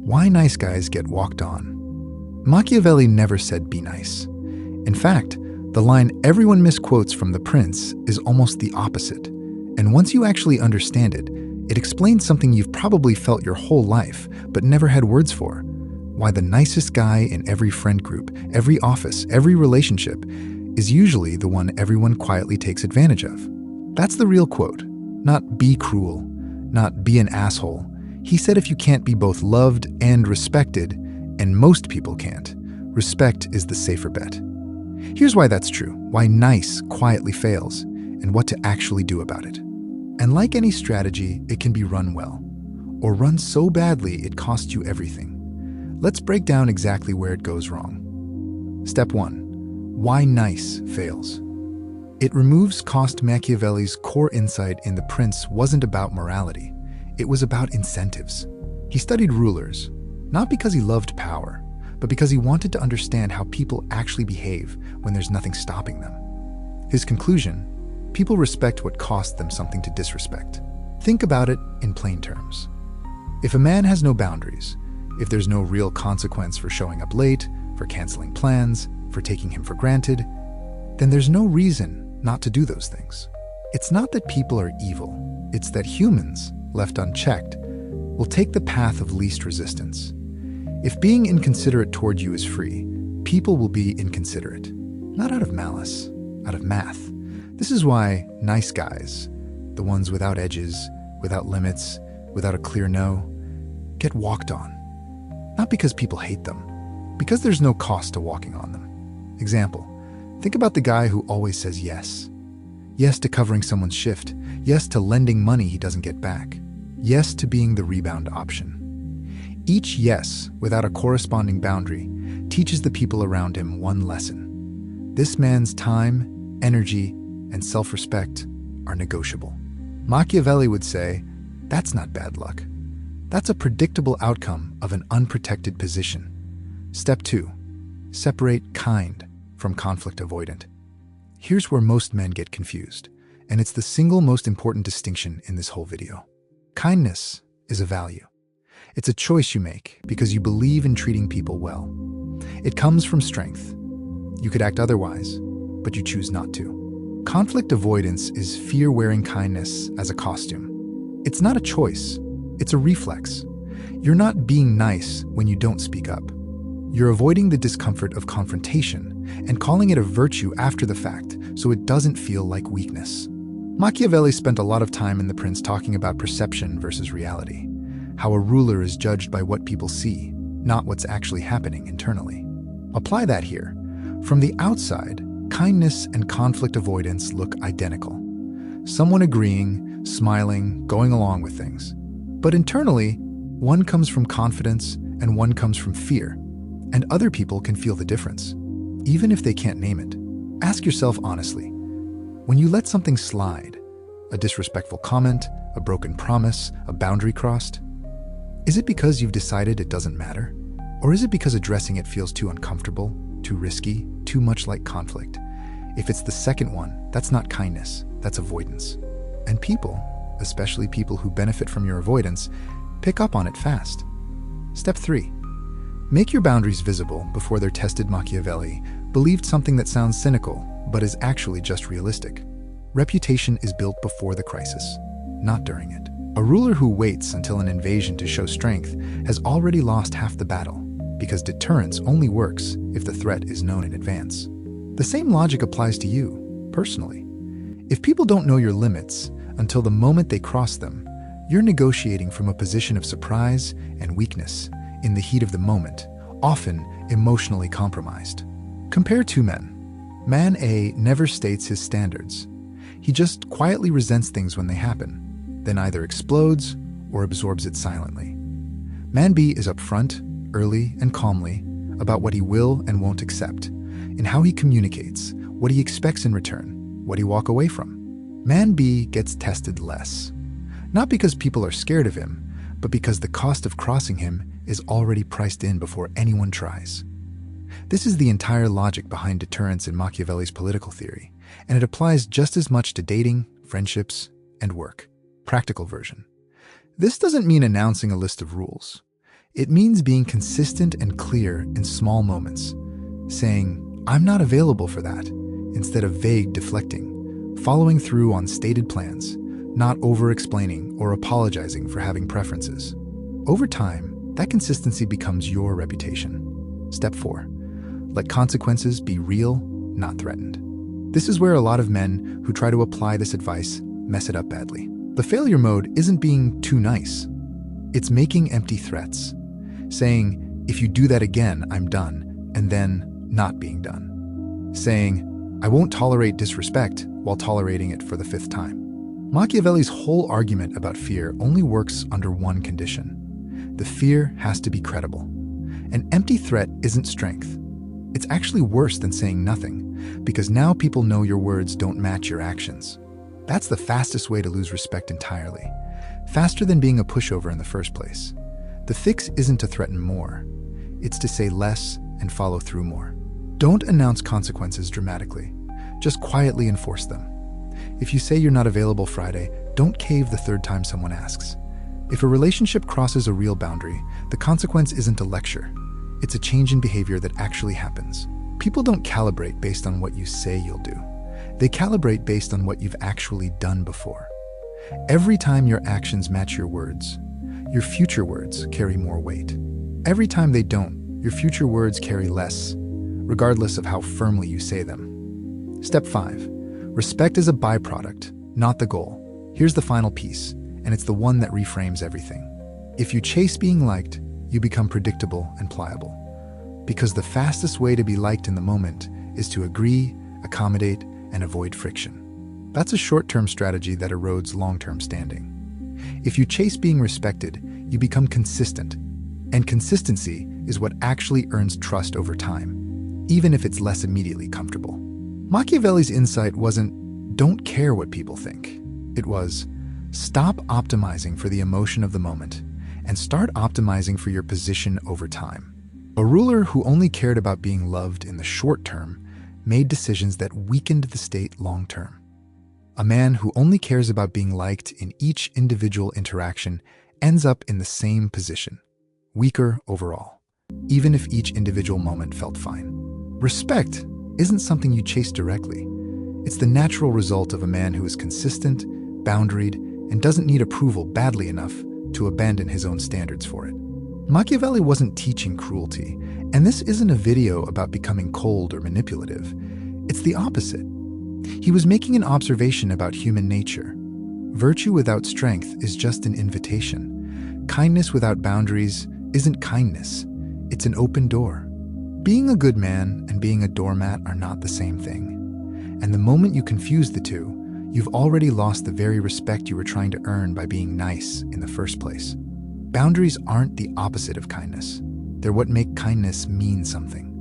Why nice guys get walked on. Machiavelli never said be nice. In fact, the line everyone misquotes from The Prince is almost the opposite. And once you actually understand it, it explains something you've probably felt your whole life, but never had words for. Why the nicest guy in every friend group, every office, every relationship is usually the one everyone quietly takes advantage of. That's the real quote. Not be cruel, not be an asshole. He said if you can't be both loved and respected, and most people can't, respect is the safer bet. Here's why that's true, why nice quietly fails, and what to actually do about it. And like any strategy, it can be run well, or run so badly it costs you everything. Let's break down exactly where it goes wrong. Step 1. Why nice fails. It removes cost. Machiavelli's core insight in The Prince wasn't about morality. It was about incentives. He studied rulers, not because he loved power, but because he wanted to understand how people actually behave when there's nothing stopping them. His conclusion: people respect what costs them something to disrespect. Think about it in plain terms. If a man has no boundaries, if there's no real consequence for showing up late, for canceling plans, for taking him for granted, then there's no reason not to do those things. It's not that people are evil, it's that humans, left unchecked, will take the path of least resistance. If being inconsiderate toward you is free, people will be inconsiderate. Not out of malice, out of math. This is why nice guys, the ones without edges, without limits, without a clear no, get walked on. Not because people hate them, because there's no cost to walking on them. Example, think about the guy who always says yes. Yes to covering someone's shift. Yes to lending money he doesn't get back. Yes to being the rebound option. Each yes, without a corresponding boundary, teaches the people around him one lesson. This man's time, energy, and self-respect are negotiable. Machiavelli would say, that's not bad luck. That's a predictable outcome of an unprotected position. Step 2. Separate kind from conflict avoidant. Here's where most men get confused, and it's the single most important distinction in this whole video. Kindness is a value. It's a choice you make because you believe in treating people well. It comes from strength. You could act otherwise, but you choose not to. Conflict avoidance is fear wearing kindness as a costume. It's not a choice, it's a reflex. You're not being nice when you don't speak up. You're avoiding the discomfort of confrontation and calling it a virtue after the fact so it doesn't feel like weakness. Machiavelli spent a lot of time in The Prince talking about perception versus reality, how a ruler is judged by what people see, not what's actually happening internally. Apply that here. From the outside, kindness and conflict avoidance look identical. Someone agreeing, smiling, going along with things. But internally, one comes from confidence and one comes from fear, and other people can feel the difference, even if they can't name it. Ask yourself honestly, when you let something slide, a disrespectful comment, a broken promise, a boundary crossed, is it because you've decided it doesn't matter? Or is it because addressing it feels too uncomfortable, too risky, too much like conflict? If it's the second one, that's not kindness, that's avoidance. And people, especially people who benefit from your avoidance, pick up on it fast. Step 3. Make your boundaries visible before they're tested. Machiavelli believed something that sounds cynical, but is actually just realistic. Reputation is built before the crisis, not during it. A ruler who waits until an invasion to show strength has already lost half the battle, because deterrence only works if the threat is known in advance. The same logic applies to you, personally. If people don't know your limits until the moment they cross them, you're negotiating from a position of surprise and weakness in the heat of the moment, often emotionally compromised. Compare two men. Man A never states his standards. He just quietly resents things when they happen, then either explodes or absorbs it silently. Man B is upfront, early, and calmly about what he will and won't accept, in how he communicates, what he expects in return, what he walk away from. Man B gets tested less. Not because people are scared of him, but because the cost of crossing him is already priced in before anyone tries. This is the entire logic behind deterrence in Machiavelli's political theory, and it applies just as much to dating, friendships, and work. Practical version. This doesn't mean announcing a list of rules. It means being consistent and clear in small moments, saying, "I'm not available for that," instead of vague deflecting, following through on stated plans, not over-explaining or apologizing for having preferences. Over time, that consistency becomes your reputation. Step 4. Let consequences be real, not threatened. This is where a lot of men who try to apply this advice mess it up badly. The failure mode isn't being too nice. It's making empty threats, saying, "If you do that again, I'm done," and then not being done. Saying, "I won't tolerate disrespect," while tolerating it for the 5th time. Machiavelli's whole argument about fear only works under one condition. The fear has to be credible. An empty threat isn't strength. It's actually worse than saying nothing, because now people know your words don't match your actions. That's the fastest way to lose respect entirely, faster than being a pushover in the first place. The fix isn't to threaten more. It's to say less and follow through more. Don't announce consequences dramatically. Just quietly enforce them. If you say you're not available Friday, don't cave the 3rd time someone asks. If a relationship crosses a real boundary, the consequence isn't a lecture. It's a change in behavior that actually happens. People don't calibrate based on what you say you'll do. They calibrate based on what you've actually done before. Every time your actions match your words, your future words carry more weight. Every time they don't, your future words carry less, regardless of how firmly you say them. Step 5. Respect is a byproduct, not the goal. Here's the final piece, and it's the one that reframes everything. If you chase being liked, you become predictable and pliable. Because the fastest way to be liked in the moment is to agree, accommodate, and avoid friction. That's a short-term strategy that erodes long-term standing. If you chase being respected, you become consistent. And consistency is what actually earns trust over time, even if it's less immediately comfortable. Machiavelli's insight wasn't, "Don't care what people think." It was, "Stop optimizing for the emotion of the moment and start optimizing for your position over time." A ruler who only cared about being loved in the short term made decisions that weakened the state long term. A man who only cares about being liked in each individual interaction ends up in the same position, weaker overall, even if each individual moment felt fine. Respect isn't something you chase directly. It's the natural result of a man who is consistent, boundaried, and doesn't need approval badly enough to abandon his own standards for it. Machiavelli wasn't teaching cruelty, and this isn't a video about becoming cold or manipulative. It's the opposite. He was making an observation about human nature. Virtue without strength is just an invitation. Kindness without boundaries isn't kindness. It's an open door. Being a good man and being a doormat are not the same thing. And the moment you confuse the two, you've already lost the very respect you were trying to earn by being nice in the first place. Boundaries aren't the opposite of kindness. They're what make kindness mean something.